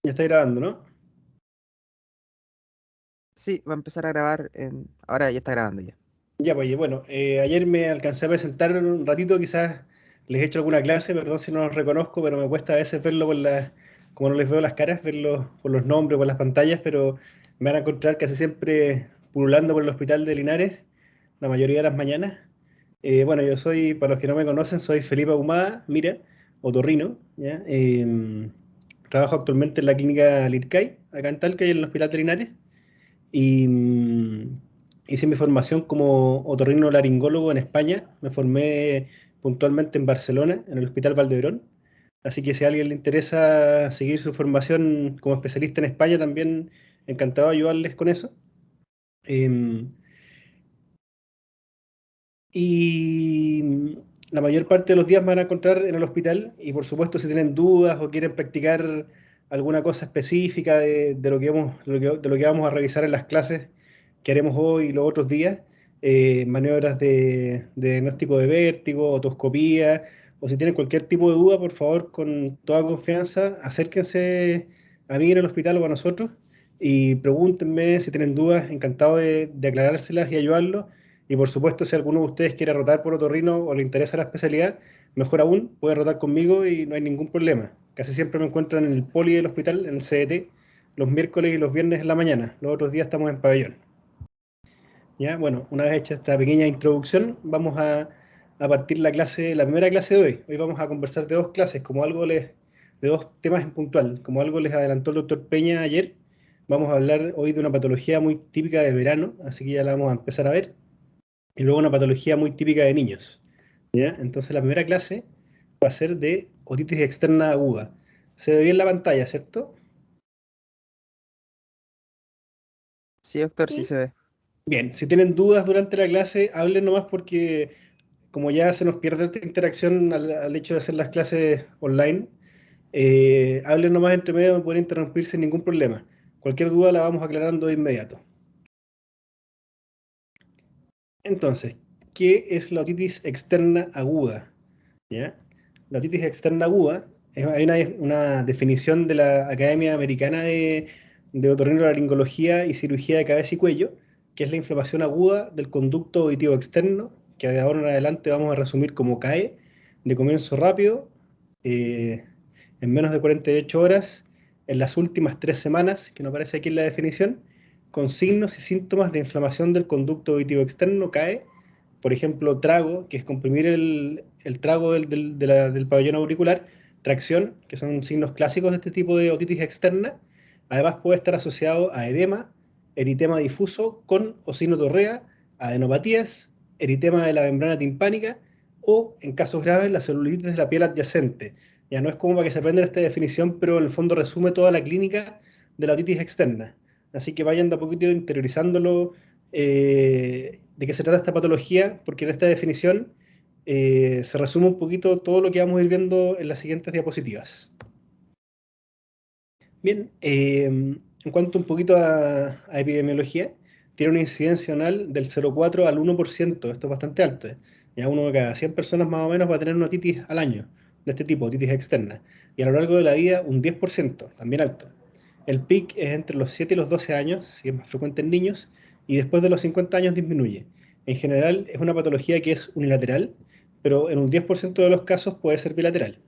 Ya está grabando, ¿no? Sí, va a empezar a grabar Ahora ya está grabando ya. Ya, pues, bueno, ayer me alcancé a presentar un ratito, quizás les he hecho alguna clase, perdón si no los reconozco, pero me cuesta a veces verlo como no les veo las caras, verlo por los nombres, por las pantallas, pero me van a encontrar casi siempre pululando por el hospital de Linares, la mayoría de las mañanas. Bueno, yo soy, para los que no me conocen, soy Felipe Ahumada, mira, otorrino, ¿ya? Trabajo actualmente en la clínica Lircay, acá en Talca y en el hospital de Linares. Y hice mi formación como otorrinolaringólogo en España. Me formé puntualmente en Barcelona, en el Hospital Valdebrón. Así que si a alguien le interesa seguir su formación como especialista en España, también encantado de ayudarles con eso. Em, y la mayor parte de los días me van a encontrar en el hospital y por supuesto si tienen dudas o quieren practicar alguna cosa específica de lo que de lo que vamos a revisar en las clases que haremos hoy y los otros días, maniobras de diagnóstico de vértigo, otoscopía, o si tienen cualquier tipo de duda, por favor, con toda confianza, acérquense a mí en el hospital o a nosotros y pregúntenme si tienen dudas, encantado de aclarárselas y ayudarlos. Y por supuesto, si alguno de ustedes quiere rotar por otorrino o le interesa la especialidad, mejor aún, puede rotar conmigo y no hay ningún problema. Casi siempre me encuentran en el poli del hospital, en el CDT, los miércoles y los viernes en la mañana. Los otros días estamos en pabellón. ¿Ya? Bueno, una vez hecha esta pequeña introducción, vamos a partir la primera clase de hoy. Hoy vamos a conversar de dos clases, de dos temas en puntual. Como algo les adelantó el doctor Peña ayer, vamos a hablar hoy de una patología muy típica de verano, así que ya la vamos a empezar a ver y luego una patología muy típica de niños. ¿Ya? Entonces la primera clase va a ser de otitis externa aguda. Se ve bien la pantalla, ¿cierto? Sí, doctor, sí Sí, se ve. Bien, si tienen dudas durante la clase, hablen nomás porque como ya se nos pierde esta interacción al hecho de hacer las clases online, hablen nomás entre medio, no pueden interrumpir sin ningún problema. Cualquier duda la vamos aclarando de inmediato. Entonces, ¿qué es la otitis externa aguda? ¿Ya? La otitis externa aguda, hay una definición de la Academia Americana de Otorrinolaringología y Cirugía de Cabeza y Cuello, que es la inflamación aguda del conducto auditivo externo, que de ahora en adelante vamos a resumir como CAE, de comienzo rápido, eh, en menos de 48 horas, en las últimas 3 semanas, que no aparece aquí en la definición, con signos y síntomas de inflamación del conducto auditivo externo, CAE, por ejemplo, trago, que es comprimir el trago del pabellón auricular, tracción, que son signos clásicos de este tipo de otitis externa. Además puede estar asociado a edema, eritema difuso con osinotorrea, adenopatías, eritema de la membrana timpánica o, en casos graves, la celulitis de la piel adyacente. Ya no es como para que se aprendan esta definición, pero en el fondo resume toda la clínica de la otitis externa. Así que vayan de a poquito interiorizándolo, de qué se trata esta patología, porque en esta definición se resume un poquito todo lo que vamos a ir viendo en las siguientes diapositivas. Bien, en cuanto un poquito a epidemiología, tiene una incidencia anual del 0,4 al 1%, esto es bastante alto. Ya uno de cada 100 personas más o menos va a tener una otitis al año, de este tipo, otitis externa. Y a lo largo de la vida un 10%, también alto. El pic es entre los 7 y los 12 años, si es más frecuente en niños, y después de los 50 años disminuye. En general es una patología que es unilateral, pero en un 10% de los casos puede ser bilateral.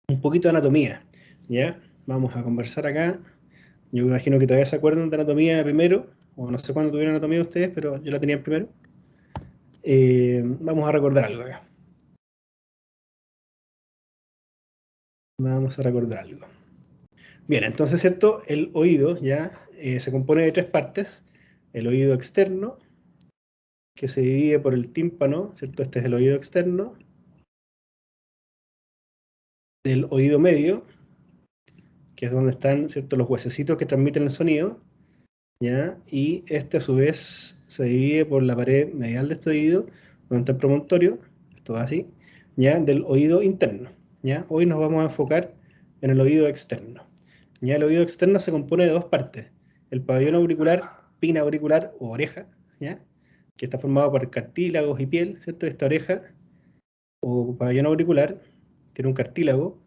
Un poquito de anatomía, ¿ya? Vamos a conversar acá. Yo me imagino que todavía se acuerdan de anatomía primero, o no sé cuándo tuvieron anatomía ustedes, pero yo la tenía en primero. Vamos a recordar algo acá. Vamos a recordar algo. Bien, entonces, ¿cierto? El oído ya se compone de tres partes. El oído externo, que se divide por el tímpano, ¿cierto? Este es el oído externo. El oído medio, que es donde están, ¿cierto? Los huesecitos que transmiten el sonido, ¿ya? Y este a su vez se divide por la pared medial de este oído, donde está el promontorio, todo así, ¿ya? Del oído interno, ¿ya? Hoy nos vamos a enfocar en el oído externo. Ya el oído externo se compone de dos partes, el pabellón auricular, pina auricular o oreja, ¿ya? Que está formado por cartílagos y piel, ¿cierto? Esta oreja o pabellón auricular tiene un cartílago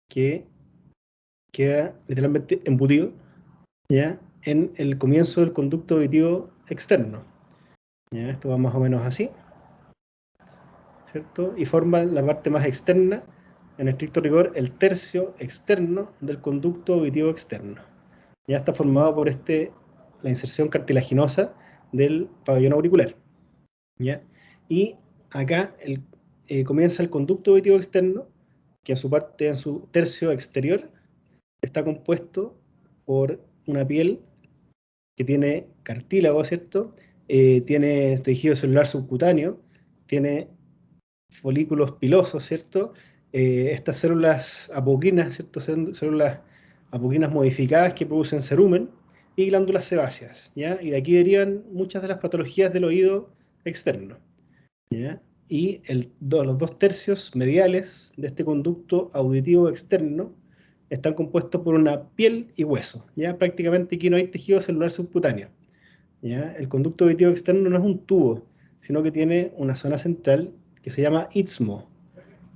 que queda literalmente embutido, ¿ya? En el comienzo del conducto auditivo externo. ¿Ya? Esto va más o menos así, ¿cierto? Y forma la parte más externa, en estricto rigor, el tercio externo del conducto auditivo externo. Ya está formado por la inserción cartilaginosa del pabellón auricular. ¿Ya? Y acá comienza el conducto auditivo externo, que en su tercio exterior, está compuesto por una piel que tiene cartílago, ¿cierto? Tiene tejido celular subcutáneo, tiene folículos pilosos, ¿cierto? Estas células apocrinas, ¿cierto? Células apocrinas modificadas que producen cerumen y glándulas sebáceas, ¿ya? Y de aquí derivan muchas de las patologías del oído externo, ¿ya? Y los 2 tercios mediales de este conducto auditivo externo están compuestos por una piel y hueso, ¿ya? Prácticamente aquí no hay tejido celular subcutáneo, ¿ya? El conducto auditivo externo no es un tubo, sino que tiene una zona central que se llama istmo,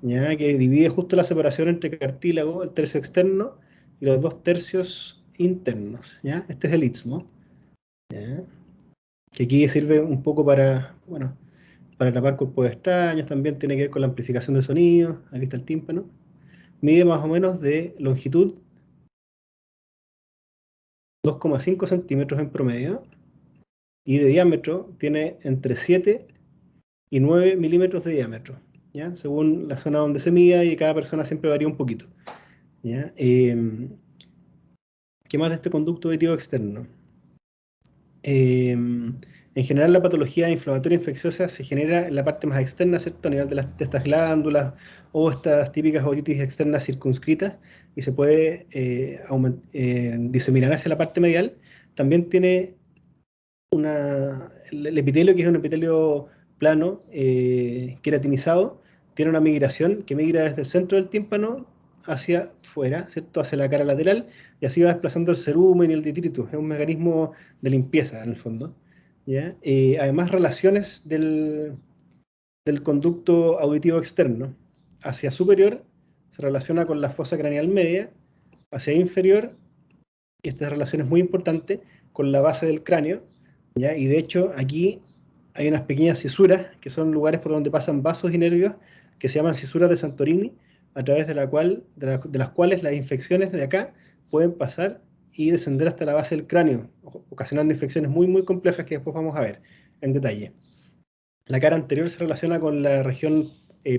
¿ya? Que divide justo la separación entre cartílago, el tercio externo, y los 2 tercios internos, ¿ya? Este es el istmo, ¿ya? Que aquí sirve un poco para, bueno, para tapar cuerpos extraños, también tiene que ver con la amplificación de sonido. Aquí está el tímpano. Mide más o menos de longitud 2,5 centímetros en promedio y de diámetro tiene entre 7 y 9 milímetros de diámetro, ¿ya? Según la zona donde se mida, y cada persona siempre varía un poquito, ¿ya? ¿Qué más de este conducto auditivo externo? En general, la patología inflamatoria infecciosa se genera en la parte más externa, ¿cierto? A nivel de estas glándulas o estas típicas otitis externas circunscritas, y se puede diseminar hacia la parte medial. También tiene el epitelio, que es un epitelio plano, queratinizado, tiene una migración que migra desde el centro del tímpano hacia fuera, ¿cierto? Hacia la cara lateral, y así va desplazando el cerumen y el detritus. Es un mecanismo de limpieza, en el fondo, ¿ya? Además, relaciones del conducto auditivo externo. Hacia superior se relaciona con la fosa craneal media, hacia inferior, y esta relación es muy importante, con la base del cráneo, ¿ya? Y de hecho aquí hay unas pequeñas cisuras, que son lugares por donde pasan vasos y nervios, que se llaman cisuras de Santorini, a través de las cuales las infecciones de acá pueden pasar y descender hasta la base del cráneo, ocasionando infecciones muy, muy complejas que después vamos a ver en detalle. La cara anterior se relaciona con la región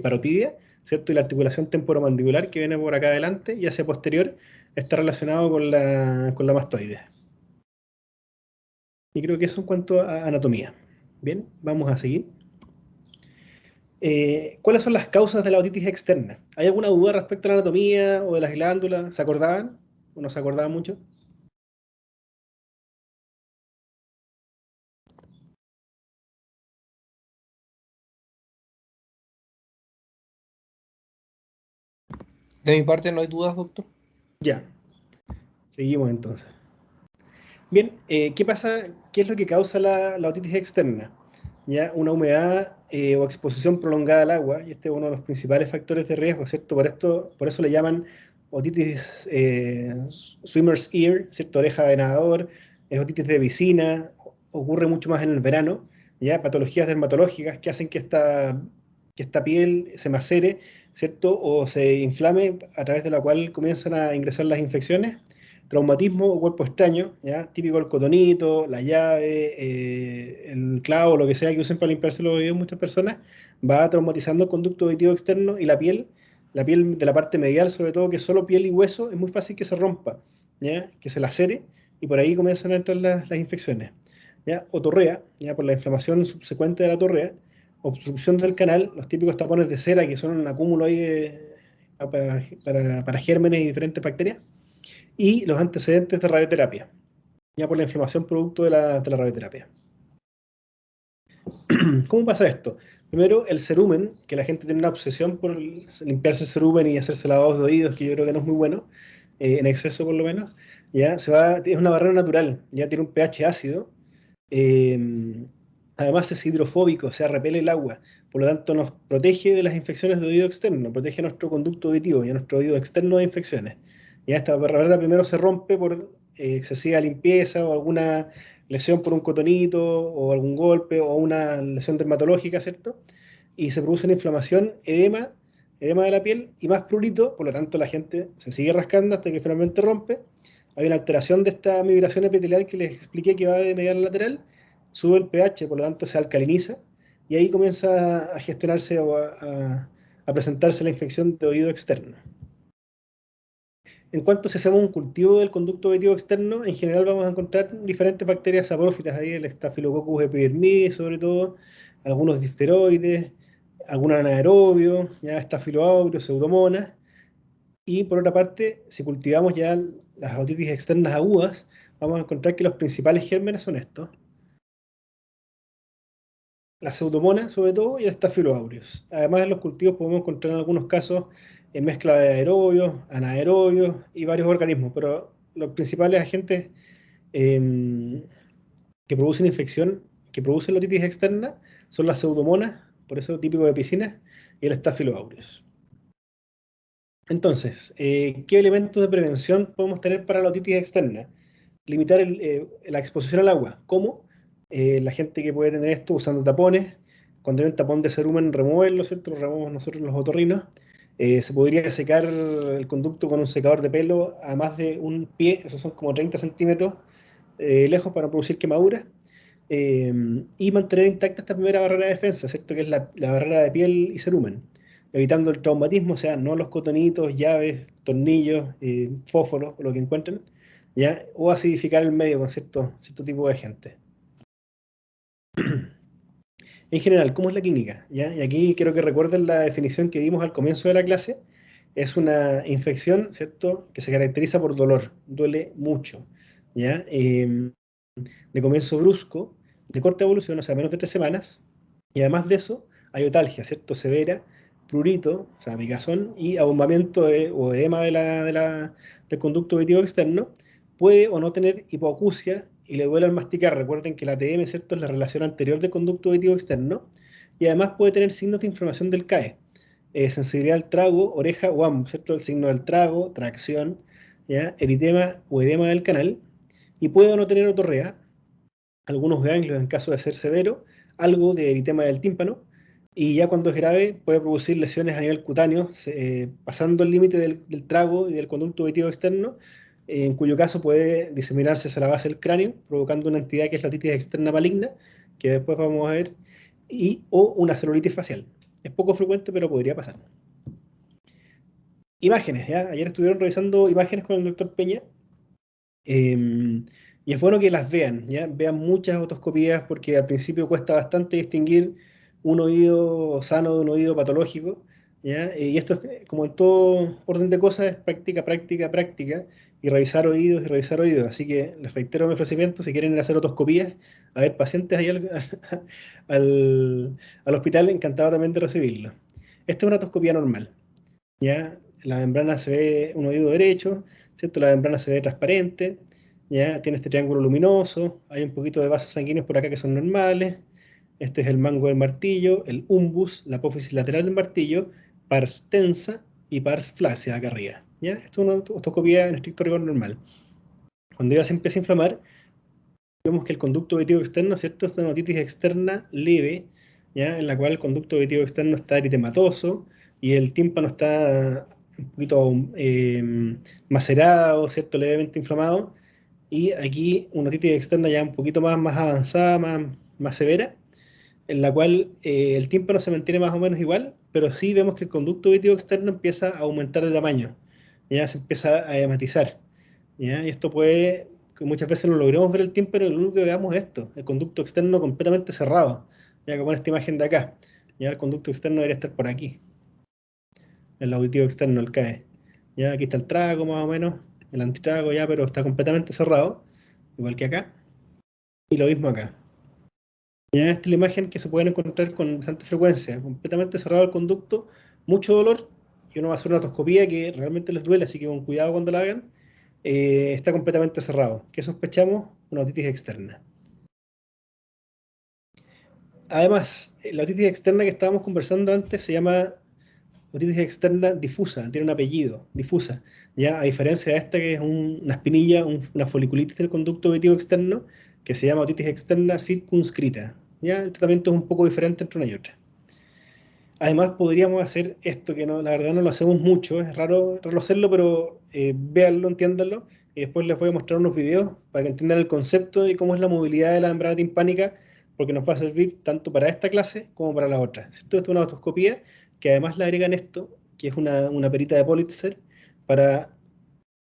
parotidia, ¿cierto? Y la articulación temporomandibular, que viene por acá adelante, y hacia posterior está relacionado con la mastoide. Y creo que eso en cuanto a anatomía. Bien, vamos a seguir. ¿Cuáles son las causas de la otitis externa? ¿Hay alguna duda respecto a la anatomía o de las glándulas? ¿Se acordaban o no se acordaban mucho? De mi parte no hay dudas, doctor. Ya, seguimos entonces. Bien, ¿qué pasa? ¿Qué es lo que causa la otitis externa? ¿Ya? Una humedad o exposición prolongada al agua, y este es uno de los principales factores de riesgo, ¿cierto? Por eso le llaman otitis swimmer's ear, ¿cierto? Oreja de nadador, es otitis de piscina, ocurre mucho más en el verano, ¿ya? Patologías dermatológicas que hacen que esta piel se macere, ¿cierto? O se inflame, a través de la cual comienzan a ingresar las infecciones. Traumatismo o cuerpo extraño, ¿ya? Típico el cotonito, la llave, el clavo, lo que sea que usen para limpiarse los oídos muchas personas, va traumatizando el conducto auditivo externo, y la piel de la parte medial, sobre todo, que es solo piel y hueso, es muy fácil que se rompa, ¿ya? Que se lacere, y por ahí comienzan a entrar las infecciones, ¿ya? Otorrea, ¿ya? Por la inflamación subsecuente de la torrea, obstrucción del canal, los típicos tapones de cera, que son un acúmulo ahí para gérmenes y diferentes bacterias, y los antecedentes de radioterapia, ya por la inflamación producto de la radioterapia. ¿Cómo pasa esto? Primero, el cerumen, que la gente tiene una obsesión por limpiarse el cerumen y hacerse lavados de oídos, que yo creo que no es muy bueno, en exceso por lo menos, ya es una barrera natural, ya tiene un pH ácido, eh, además es hidrofóbico, o sea, repele el agua, por lo tanto nos protege de las infecciones de oído externo, protege nuestro conducto auditivo y a nuestro oído externo de infecciones. Ya esta barrera primero se rompe por excesiva limpieza o alguna lesión por un cotonito o algún golpe o una lesión dermatológica, ¿cierto? Y se produce una inflamación, edema de la piel y más prurito, por lo tanto la gente se sigue rascando hasta que finalmente rompe. Hay una alteración de esta migración epitelial que les expliqué que va de medial a lateral, sube el pH, por lo tanto se alcaliniza y ahí comienza a gestionarse o a presentarse la infección de oído externo. En cuanto si hacemos un cultivo del conducto auditivo externo, en general vamos a encontrar diferentes bacterias saprófitas ahí, el Staphylococcus epidermidis sobre todo, algunos difteroides, algunos anaerobios, ya Staphyloaureus, Pseudomonas, y por otra parte, si cultivamos ya las otitis externas agudas, vamos a encontrar que los principales gérmenes son estos, la Pseudomonas sobre todo y el Staphyloaureus. Además, en los cultivos podemos encontrar en algunos casos en mezcla de aerobios, anaerobios y varios organismos, pero los principales agentes eh, que producen infección, que producen la otitis externa, son las Pseudomonas, por eso típico de piscinas, y el Staphyloaureus. Entonces, ¿qué elementos de prevención podemos tener para la otitis externa? Limitar la exposición al agua. ¿Cómo? La gente que puede tener esto usando tapones, cuando hay un tapón de cerumen, removerlo, ¿cierto? Lo removemos nosotros los otorrinos. Se podría secar el conducto con un secador de pelo a más de un pie, esos son como 30 centímetros lejos para no producir quemaduras. Y mantener intacta esta primera barrera de defensa, ¿cierto? Que es la barrera de piel y cerumen, evitando el traumatismo, o sea, no los cotonitos, llaves, tornillos, fósforos, o lo que encuentren, ¿ya? O acidificar el medio con cierto tipo de agentes. En general, ¿cómo es la clínica? ¿Ya? Y aquí quiero que recuerden la definición que dimos al comienzo de la clase. Es una infección, ¿cierto?, que se caracteriza por dolor, duele mucho, ¿ya? De comienzo brusco, de corta evolución, o sea, menos de 3 semanas, y además de eso, hay otalgia, ¿cierto?, severa, prurito, o sea, picazón, y abombamiento o edema del conducto auditivo externo, puede o no tener hipoacusia y le duele al masticar. Recuerden que la ATM, ¿cierto?, es la relación anterior del conducto auditivo externo, y además puede tener signos de inflamación del CAE, sensibilidad al trago, oreja o ambos, ¿cierto?, el signo del trago, tracción, ¿ya?, eritema o edema del canal, y puede o no tener otorrea, algunos ganglios en caso de ser severo, algo de eritema del tímpano, y ya cuando es grave puede producir lesiones a nivel cutáneo, pasando el límite del trago y del conducto auditivo externo, en cuyo caso puede diseminarse hacia la base del cráneo, provocando una entidad que es la otitis externa maligna, que después vamos a ver, o una celulitis facial. Es poco frecuente, pero podría pasar. Imágenes, ¿ya? Ayer estuvieron revisando imágenes con el doctor Peña, y es bueno que las vean, ¿ya? Vean muchas otoscopías porque al principio cuesta bastante distinguir un oído sano de un oído patológico, ¿ya? Y esto es como en todo orden de cosas, es práctica, práctica, práctica, y revisar oídos y revisar oídos. Así que les reitero mi ofrecimiento, si quieren ir a hacer otoscopías, a ver pacientes ahí al hospital, encantado también de recibirlo. Esta es una otoscopía normal, ¿ya? La membrana se ve un oído derecho, ¿cierto? La membrana se ve transparente, ¿ya? Tiene este triángulo luminoso, hay un poquito de vasos sanguíneos por acá que son normales, este es el mango del martillo, el umbus, la apófisis lateral del martillo, pars tensa y pars flácida acá arriba, ¿ya? Esto es una otoscopía en estricto rigor normal. Cuando ya se empieza a inflamar, vemos que el conducto auditivo externo, ¿cierto? Es una otitis externa leve, ¿ya? En la cual el conducto auditivo externo está eritematoso y el tímpano está un poquito macerado, ¿cierto? Levemente inflamado. Y aquí una otitis externa ya un poquito más avanzada, más severa, en la cual el tímpano se mantiene más o menos igual, pero sí vemos que el conducto auditivo externo empieza a aumentar de tamaño, ya se empieza a edematizar, ¿ya? Y esto puede, que muchas veces no logremos ver el tímpano, y lo único que veamos es esto, el conducto externo completamente cerrado, ya como en esta imagen de acá, ya el conducto externo debería estar por aquí, el auditivo externo, el CAE, ya aquí está el trago más o menos, el antitrago ya, pero está completamente cerrado, igual que acá, y lo mismo acá. Ya esta es la imagen que se pueden encontrar con bastante frecuencia, completamente cerrado el conducto, mucho dolor, y uno va a hacer una otoscopía que realmente les duele, así que con cuidado cuando la hagan. Está completamente cerrado. ¿Qué sospechamos? Una otitis externa. Además, la otitis externa que estábamos conversando antes se llama otitis externa difusa, tiene un apellido, difusa, ¿ya? A diferencia de esta que es una espinilla, una foliculitis del conducto auditivo externo, que se llama otitis externa circunscrita, ¿ya? El tratamiento es un poco diferente entre una y otra. Además, podríamos hacer esto, que no, la verdad no lo hacemos mucho, es raro hacerlo, pero véanlo, entiéndanlo, y después les voy a mostrar unos videos para que entiendan el concepto y cómo es la movilidad de la membrana timpánica, porque nos va a servir tanto para esta clase como para la otra. ¿Cierto? Esto es una otoscopía que además le agregan esto, que es una perita de Pulitzer, para,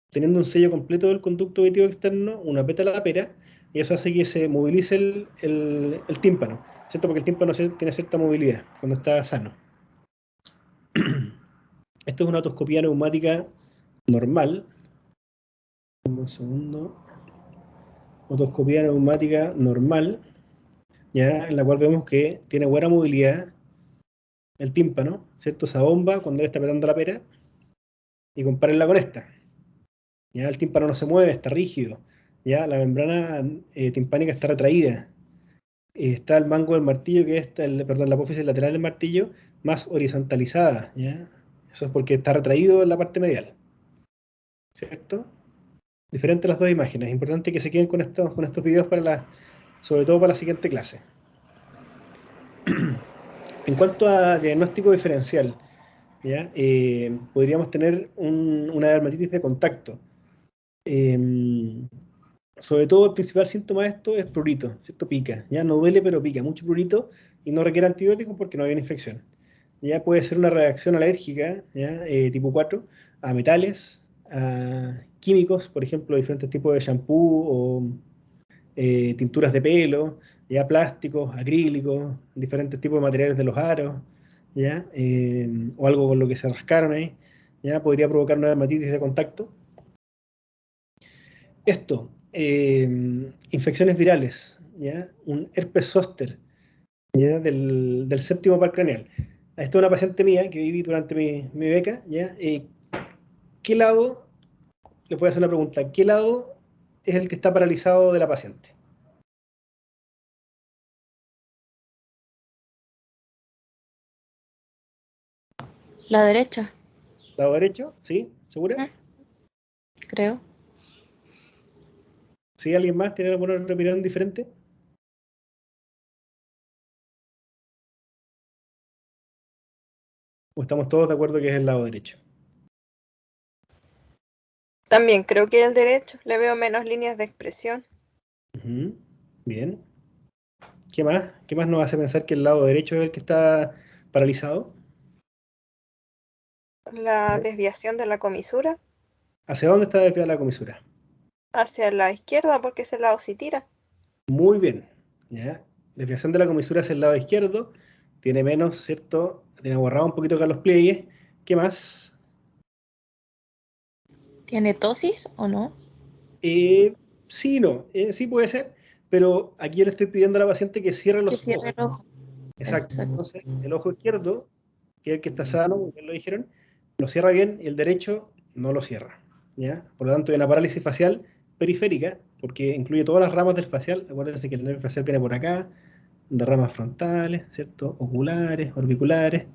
teniendo un sello completo del conducto auditivo externo, una pétala de pera, y eso hace que se movilice el tímpano, ¿cierto? Porque el tímpano tiene cierta movilidad cuando está sano. Esto es una otoscopía neumática normal. Un segundo. Otoscopía neumática normal, ya, en la cual vemos que tiene buena movilidad el tímpano, ¿cierto? Esa bomba cuando él está apretando la pera, y compárenla con esta. Ya el tímpano no se mueve, está rígido. Ya la membrana timpánica está retraída. Está el mango del martillo, que es perdón, la apófisis lateral del martillo, más horizontalizada. ¿Ya? Eso es porque está retraído en la parte medial. ¿Cierto? Diferentes las dos imágenes. Es importante que se queden con estos videos sobre todo para la siguiente clase. En cuanto a diagnóstico diferencial, ¿ya? Podríamos tener una dermatitis de contacto. Sobre todo el principal síntoma de esto es prurito, ¿cierto? Pica, ya no duele pero pica, mucho prurito y no requiere antibióticos porque no hay una infección. Ya puede ser una reacción alérgica, ¿ya? Tipo 4, a metales, a químicos, por ejemplo, diferentes tipos de shampoo o tinturas de pelo, ya plásticos, acrílicos, diferentes tipos de materiales de los aros, ya, o algo con lo que se rascaron ahí, ya podría provocar una dermatitis de contacto. Esto, infecciones virales, ya, un herpes zóster, ya, del séptimo par craneal. Esta es una paciente mía que viví durante mi beca, ya. ¿Qué lado, le voy a hacer una pregunta, qué lado es el que está paralizado de la paciente? La derecha, ¿Lado derecho? ¿Sí? ¿Segura? creo. ¿Sí? ¿Alguien más tiene alguna opinión diferente? ¿O estamos todos de acuerdo que es el lado derecho? También creo que el derecho. Le veo menos líneas de expresión. Ujú. Bien. ¿Qué más? ¿Qué más nos hace pensar que el lado derecho es el que está paralizado? La desviación de la comisura ¿Hacia dónde está desviada la comisura? hacia la izquierda porque ese lado sí tira. Muy bien. ¿Ya? Desviación de la comisura hacia el lado izquierdo. Tiene menos, ¿cierto? Tiene borrado un poquito acá los pliegues. ¿Qué más? ¿Tiene tosis o no? Sí, no. Sí puede ser. Pero aquí yo le estoy pidiendo a la paciente que cierre Que los cierre ojos. el ojo. Exacto. Exacto. Entonces, el ojo izquierdo, que es el que está sano, como bien lo dijeron, lo cierra bien y el derecho no lo cierra. ¿Ya? Por lo tanto, hay una parálisis facial periférica, porque incluye todas las ramas del facial. Acuérdense que el nervio facial viene por acá, de ramas frontales, ¿cierto? Oculares, orbiculares,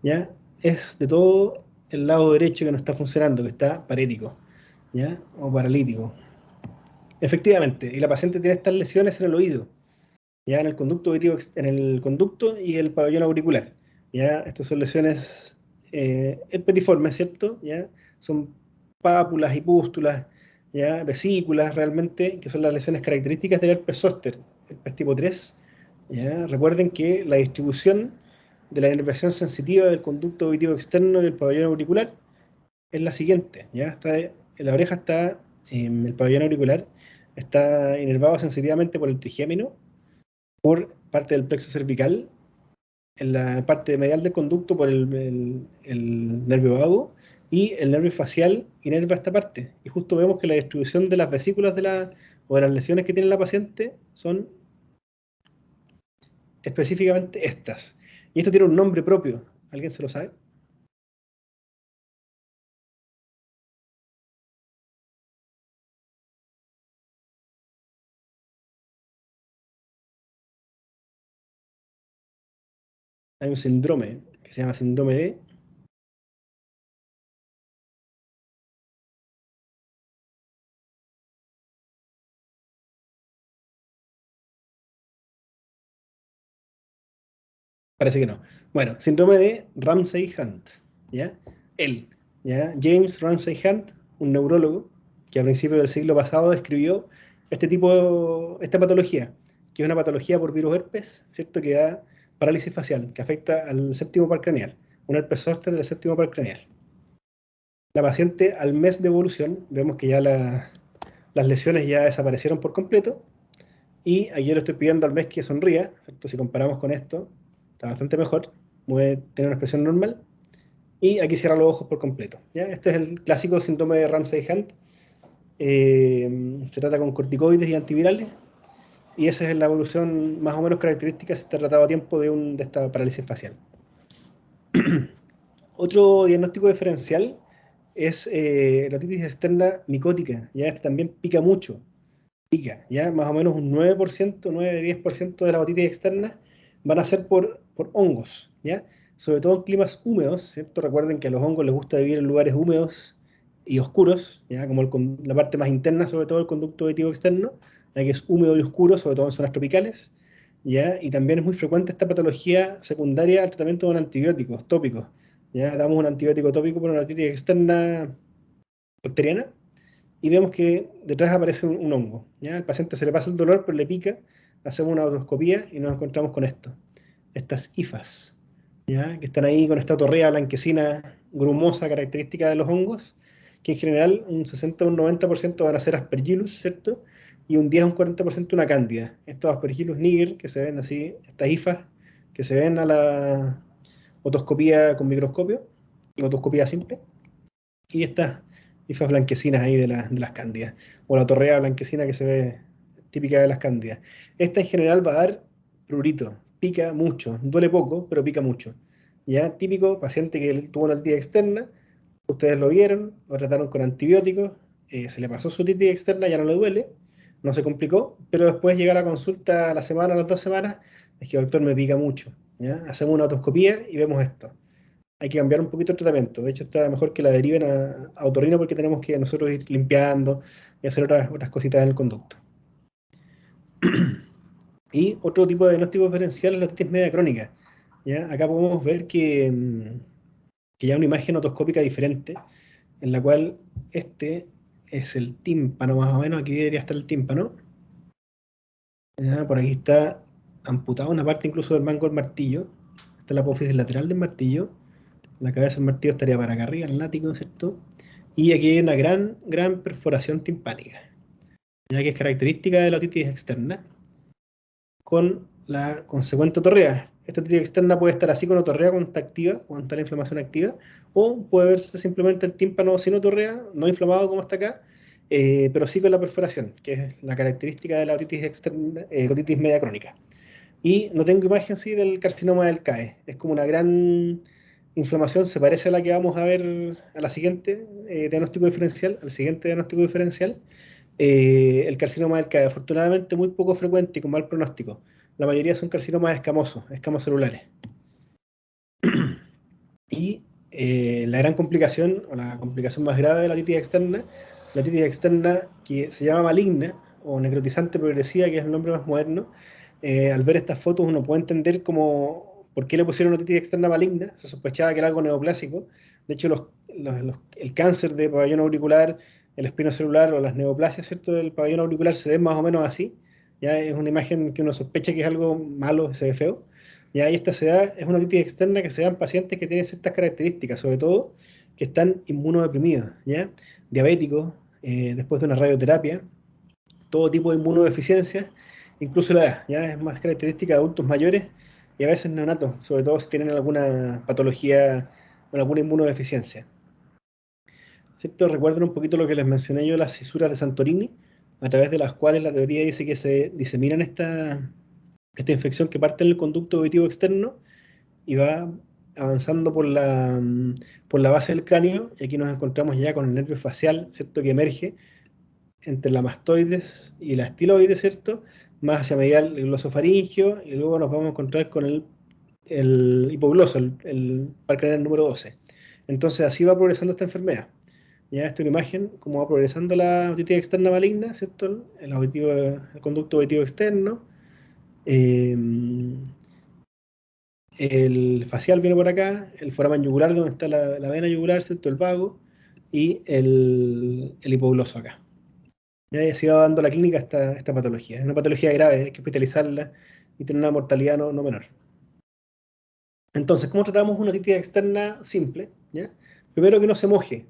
¿ya? Es de todo el lado derecho que no está funcionando, que está parético, ¿ya? O paralítico. Efectivamente, y la paciente tiene estas lesiones en el oído, ya en el conducto auditivo, en el conducto y el pabellón auricular. Ya, estas son lesiones herpetiformes, ¿cierto? Ya, son pápulas y pústulas, ya, vesículas realmente, que son las lesiones características del herpes zóster, herpes tipo 3. Ya, recuerden que la distribución de la inervación sensitiva del conducto auditivo externo y el pabellón auricular es la siguiente, ya está, la oreja está, en el pabellón auricular, está inervado sensitivamente por el trigémino, por parte del plexo cervical, en la parte medial del conducto por el nervio vago, y el nervio facial inerva esta parte. Y justo vemos que la distribución de las vesículas o de las lesiones que tiene la paciente son específicamente estas. Y esto tiene un nombre propio. ¿Alguien se lo sabe? Hay un síndrome que se llama síndrome de Parece que no. Bueno, síndrome de Ramsay-Hunt, ¿ya? Él, ¿ya? James Ramsay-Hunt, un neurólogo que a principios del siglo pasado describió esta patología, que es una patología por virus herpes, ¿cierto? Que da parálisis facial, que afecta al séptimo par craneal, un herpes zóster del séptimo par craneal. La paciente al mes de evolución, vemos que ya las lesiones ya desaparecieron por completo, y aquí le estoy pidiendo al mes que sonría, ¿cierto? Si comparamos con esto, está bastante mejor, tiene una expresión normal, y aquí cierra los ojos por completo, ¿ya? Este es el clásico síndrome de Ramsay-Hunt. Se trata con corticoides y antivirales, y esa es la evolución más o menos característica si está tratado a tiempo de esta parálisis facial. Otro diagnóstico diferencial es la otitis externa micótica, ya este también pica mucho, ya más o menos un 9%, 9-10% de las otitis externas van a ser por hongos, ya, sobre todo en climas húmedos, ¿cierto? Recuerden que a los hongos les gusta vivir en lugares húmedos y oscuros, ya, como la parte más interna, sobre todo el conducto auditivo externo, ya que es húmedo y oscuro, sobre todo en zonas tropicales, ya, y también es muy frecuente esta patología secundaria al tratamiento con antibióticos tópicos, ya, damos un antibiótico tópico por una otitis externa bacteriana, y vemos que detrás aparece un hongo, ¿ya? Al paciente se le pasa el dolor, pero le pica, hacemos una otoscopía y nos encontramos con esto, estas hifas, ¿ya? Que están ahí con esta torrea blanquecina grumosa característica de los hongos, que en general un 60 o un 90% van a ser Aspergillus, ¿cierto? Y un 10 o un 40% una cándida. Estos Aspergillus niger, que se ven así, estas hifas, que se ven a la otoscopía con microscopio, otoscopía simple, y estas hifas blanquecinas ahí de las cándidas, o la torrea blanquecina que se ve típica de las cándidas. Esta en general va a dar prurito, pica mucho, duele poco, pero pica mucho. Ya, típico paciente que tuvo una otitis externa, ustedes lo vieron, lo trataron con antibióticos, se le pasó su otitis externa, ya no le duele, no se complicó, pero después llega a la consulta a la semana, a las 2 semanas, es que doctor me pica mucho, ¿ya? Hacemos una otoscopía y vemos esto. Hay que cambiar un poquito el tratamiento. De hecho, está mejor que la deriven a otorrino porque tenemos que nosotros ir limpiando y hacer otras cositas en el conducto. Y otro tipo de diagnóstico diferencial es la otitis media crónica, ¿ya? Acá podemos ver que ya hay una imagen otoscópica diferente, en la cual este es el tímpano, más o menos. Aquí debería estar el tímpano. ¿Ya? Por aquí está amputada una parte incluso del mango del martillo. Esta es la apófisis lateral del martillo. La cabeza del martillo estaría para acá arriba, el látigo, ¿cierto? Y aquí hay una gran perforación timpánica, ya que es característica de la otitis externa, con la consecuente otorrea. Esta otitis externa puede estar así con otorrea cuando está activa, cuando está la inflamación activa, o puede verse simplemente el tímpano sin otorrea, no inflamado como está acá, pero sí con la perforación, que es la característica de la otitis externa, otitis media crónica. Y no tengo imagen sí del carcinoma del CAE, es como una gran inflamación, se parece a la que vamos a ver a la siguiente diagnóstico diferencial, al siguiente diagnóstico diferencial. El carcinoma del CAE, afortunadamente muy poco frecuente y con mal pronóstico. La mayoría son carcinomas escamosos, escamos celulares. Y la gran complicación, o la complicación más grave de la otitis externa que se llama maligna, o necrotizante progresiva, que es el nombre más moderno, al ver estas fotos uno puede entender como por qué le pusieron otitis externa maligna. Se sospechaba que era algo neoplásico. De hecho, el cáncer de pabellón auricular, el espinocelular o las neoplasias, ¿cierto?, del pabellón auricular se ven más o menos así. Ya es una imagen que uno sospecha que es algo malo, se ve feo. Ya, y esta es una otitis externa que se da en pacientes que tienen ciertas características, sobre todo que están inmunodeprimidos, ¿ya? Diabéticos, después de una radioterapia, todo tipo de inmunodeficiencias, incluso la edad, ya es más característica de adultos mayores y a veces neonatos, sobre todo si tienen alguna patología o alguna inmunodeficiencia. ¿Cierto? Recuerden un poquito lo que les mencioné yo, las cisuras de Santorini, a través de las cuales la teoría dice que se diseminan esta infección que parte en el conducto auditivo externo y va avanzando por la base del cráneo, y aquí nos encontramos ya con el nervio facial, ¿cierto?, que emerge entre la mastoides y la estiloides, ¿cierto?, más hacia medial el glosofaringio, y luego nos vamos a encontrar con el hipogloso, el par craneal número 12. Entonces así va progresando esta enfermedad. Ya esta es una imagen, cómo va progresando la otitis externa maligna, ¿cierto?, el conducto auditivo externo. el facial viene por acá, el foramen yugular donde está la vena yugular, ¿cierto? El vago, y el hipogloso acá. ¿Ya? Y así va dando la clínica esta patología. Es una patología grave, hay que hospitalizarla y tener una mortalidad no menor. Entonces, ¿cómo tratamos una otitis externa simple? ¿Ya? Primero que no se moje,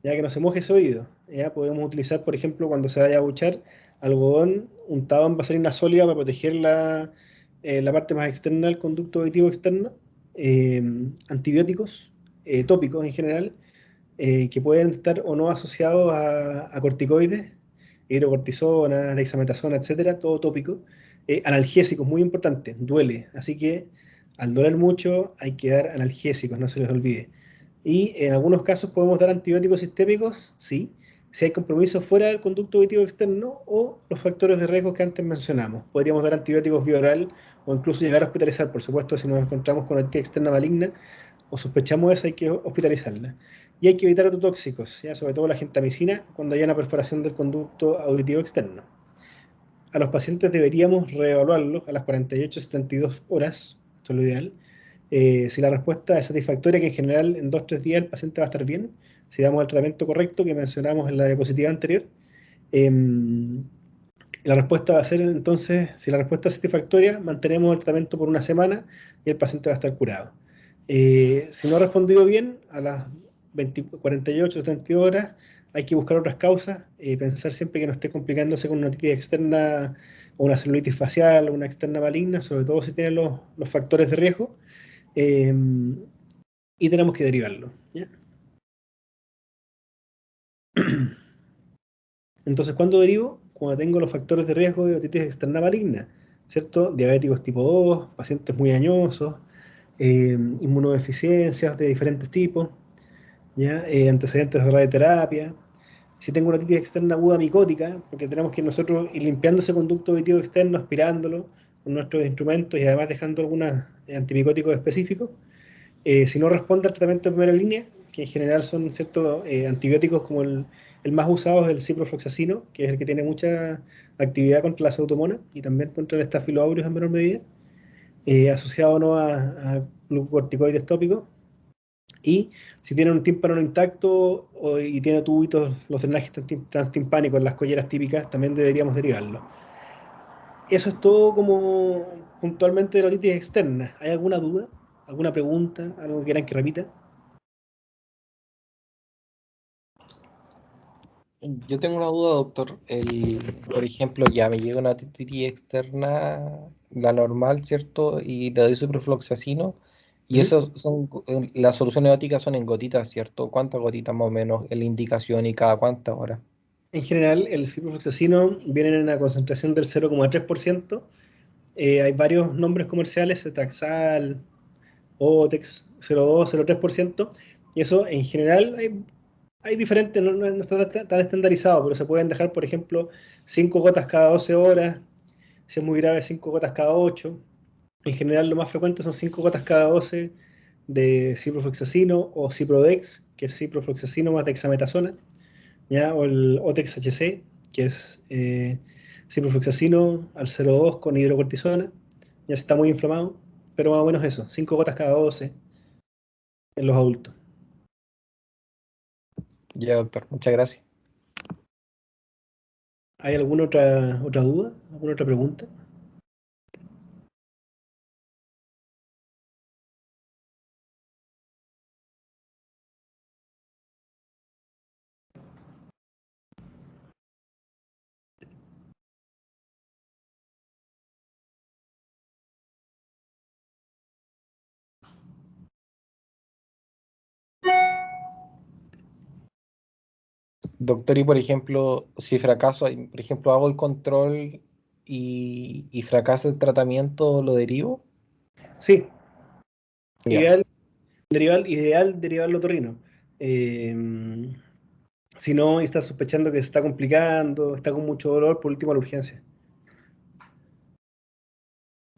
ya que no se moje ese oído. ¿Ya? Podemos utilizar, por ejemplo, cuando se vaya a buchar, algodón untado en vaselina sólida para proteger la parte más externa del conducto auditivo externo. eh, Antibióticos tópicos en general, que pueden estar o no asociados a corticoides, hidrocortisona, dexametasona, etcétera, todo tópico. Analgésicos, muy importante, duele, así que al doler mucho hay que dar analgésicos, no se les olvide. Y en algunos casos podemos dar antibióticos sistémicos, sí, si hay compromiso fuera del conducto auditivo externo o los factores de riesgo que antes mencionamos. Podríamos dar antibióticos vía oral o incluso llegar a hospitalizar, por supuesto, si nos encontramos con una otitis externa maligna o sospechamos de eso, hay que hospitalizarla. Y hay que evitar ototóxicos, ¿ya? Sobre todo la gentamicina, cuando haya una perforación del conducto auditivo externo. A los pacientes deberíamos reevaluarlos a las 48-72 horas, esto es lo ideal. Si la respuesta es satisfactoria, que en general en 2-3 días el paciente va a estar bien, si damos el tratamiento correcto que mencionamos en la diapositiva anterior, eh, la respuesta va a ser entonces, si la respuesta es satisfactoria, mantenemos el tratamiento por una semana y el paciente va a estar curado. Si no ha respondido bien, a las 48 o 72 horas hay que buscar otras causas, pensar siempre que no esté complicándose con una otitis externa o una celulitis facial o una externa maligna, sobre todo si tiene los factores de riesgo, eh, y tenemos que derivarlo, ¿ya? Entonces, ¿cuándo derivo? Cuando tengo los factores de riesgo de otitis externa maligna, ¿cierto? Diabéticos tipo 2, pacientes muy añosos, inmunodeficiencias de diferentes tipos, ¿ya? Antecedentes de radioterapia. Si tengo una otitis externa aguda micótica, porque tenemos que nosotros ir limpiando ese conducto auditivo externo, aspirándolo con nuestros instrumentos y además dejando algunos antimicóticos específicos. Si no responde al tratamiento de primera línea, que en general son ciertos antibióticos como el más usado es el ciprofloxacino, que es el que tiene mucha actividad contra la pseudomonas y también contra el Staphylococcus aureus en menor medida, asociado o no a glucocorticoides tópicos. Y si tiene un tímpano no intacto y tiene tubitos, los drenajes transtimpánicos, las colleras típicas, también deberíamos derivarlo. Eso es todo como puntualmente de la otitis externa. ¿Hay alguna duda? ¿Alguna pregunta? ¿Algo que quieran que repita? Yo tengo una duda, doctor. Por ejemplo, ya me llega una otitis externa, la normal, ¿cierto? Y le doy ciprofloxacino. Y ¿Mm? eso las soluciones ópticas son en gotitas, ¿cierto? ¿Cuántas gotitas más o menos es la indicación y cada cuántas horas? En general, el ciprofloxacino viene en una concentración del 0,3%. Hay varios nombres comerciales, Cetraxal, Otex, 0,2, 0,3%. Y eso, en general, hay diferentes, no está tan estandarizado, pero se pueden dejar, por ejemplo, 5 gotas cada 12 horas. Si es muy grave, 5 gotas cada 8. En general, lo más frecuente son 5 gotas cada 12 de ciprofloxacino o Ciprodex, que es ciprofloxacino más dexametasona, ¿ya? O el Otex HC, que es ciprofloxacino al 0,2 con hidrocortisona, ya se está muy inflamado, pero más o menos eso, 5 gotas cada 12 en los adultos. Ya, doctor, muchas gracias. ¿Hay alguna otra duda? ¿Alguna otra pregunta? Doctor, y por ejemplo, si fracaso, por ejemplo, hago el control y fracasa el tratamiento, ¿lo derivo? Sí, Ya. ideal ideal derivarlo otorrino. Eh, si no, y está sospechando que se está complicando, está con mucho dolor, por último a la urgencia.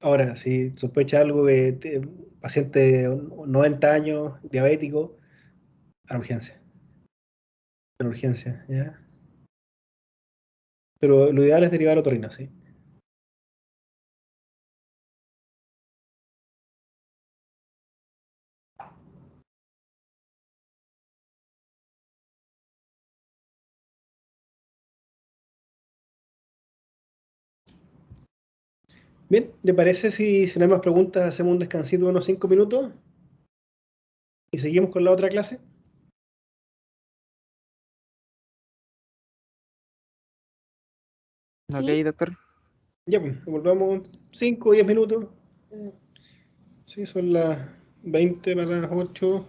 Ahora, si sospecha algo que paciente de 90 años, diabético, a la urgencia. A la urgencia, ¿ya? Pero lo ideal es derivar otorrino, ¿sí? Bien, ¿le parece si no hay más preguntas, hacemos un descansito de unos 5 minutos y seguimos con la otra clase? Ok, Sí. doctor. Ya, pues, volvamos 5 o 10 minutos. Sí, son las 20 para las 8.